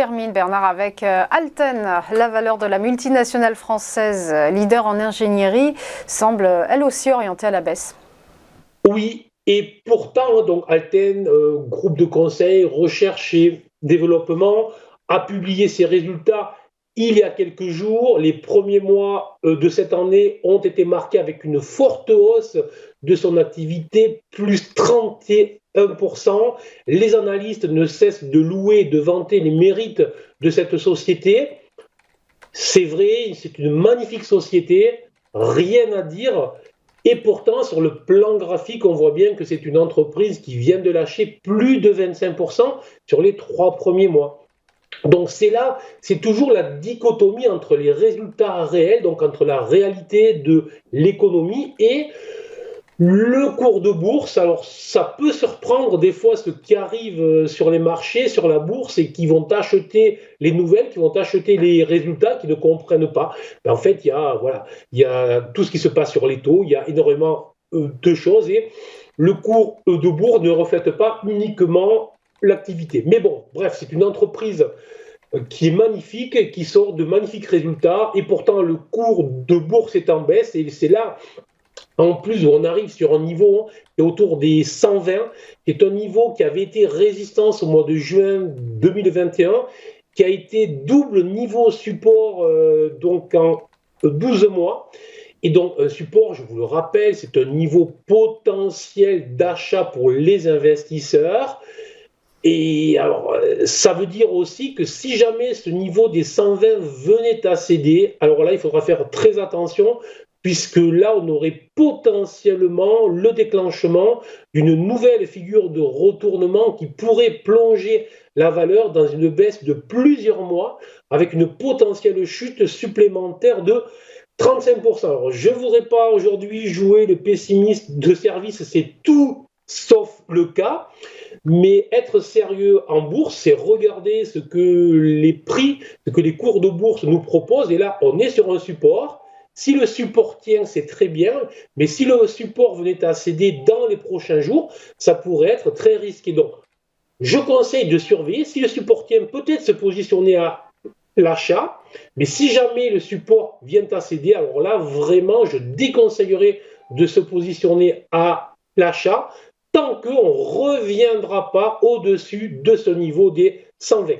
termine, Bernard, avec Alten. La valeur de la multinationale française, leader en ingénierie, semble elle aussi orientée à la baisse. Oui, et pourtant, donc Alten, groupe de conseil, recherche et développement, a publié ses résultats il y a quelques jours. Les premiers mois de cette année ont été marqués avec une forte hausse de son activité, plus 31%. Les analystes ne cessent de louer et de vanter les mérites de cette société. C'est vrai, c'est une magnifique société, rien à dire. Et pourtant, sur le plan graphique, on voit bien que c'est une entreprise qui vient de lâcher plus de 25% sur les 3 premiers mois. Donc c'est là, c'est toujours la dichotomie entre les résultats réels, donc entre la réalité de l'économie et le cours de bourse. Alors ça peut surprendre des fois ceux qui arrivent sur les marchés, sur la bourse et qui vont acheter les nouvelles, qui vont acheter les résultats, qui ne comprennent pas. Mais en fait, il y a tout ce qui se passe sur les taux, il y a énormément de choses et le cours de bourse ne reflète pas uniquement l'activité. Mais bon, bref, c'est une entreprise qui est magnifique, qui sort de magnifiques résultats et pourtant le cours de bourse est en baisse et c'est là en plus, on arrive sur un niveau qui est autour des 120, qui est un niveau qui avait été résistance au mois de juin 2021, qui a été double niveau support donc en 12 mois. Et donc, un support, je vous le rappelle, c'est un niveau potentiel d'achat pour les investisseurs. Et alors, ça veut dire aussi que si jamais ce niveau des 120 venait à céder, alors là, il faudra faire très attention, puisque là, on aurait potentiellement le déclenchement d'une nouvelle figure de retournement qui pourrait plonger la valeur dans une baisse de plusieurs mois, avec une potentielle chute supplémentaire de 35%. Alors, je ne voudrais pas aujourd'hui jouer le pessimiste de service, c'est tout sauf le cas. Mais être sérieux en bourse, c'est regarder ce que les prix, ce que les cours de bourse nous proposent. Et là, on est sur un support. Si le support tient, c'est très bien. Mais si le support venait à céder dans les prochains jours, ça pourrait être très risqué. Donc, je conseille de surveiller. Si le support tient, peut-être se positionner à l'achat. Mais si jamais le support vient à céder, alors là, vraiment, je déconseillerais de se positionner à l'achat tant qu'on ne reviendra pas au-dessus de ce niveau des 120.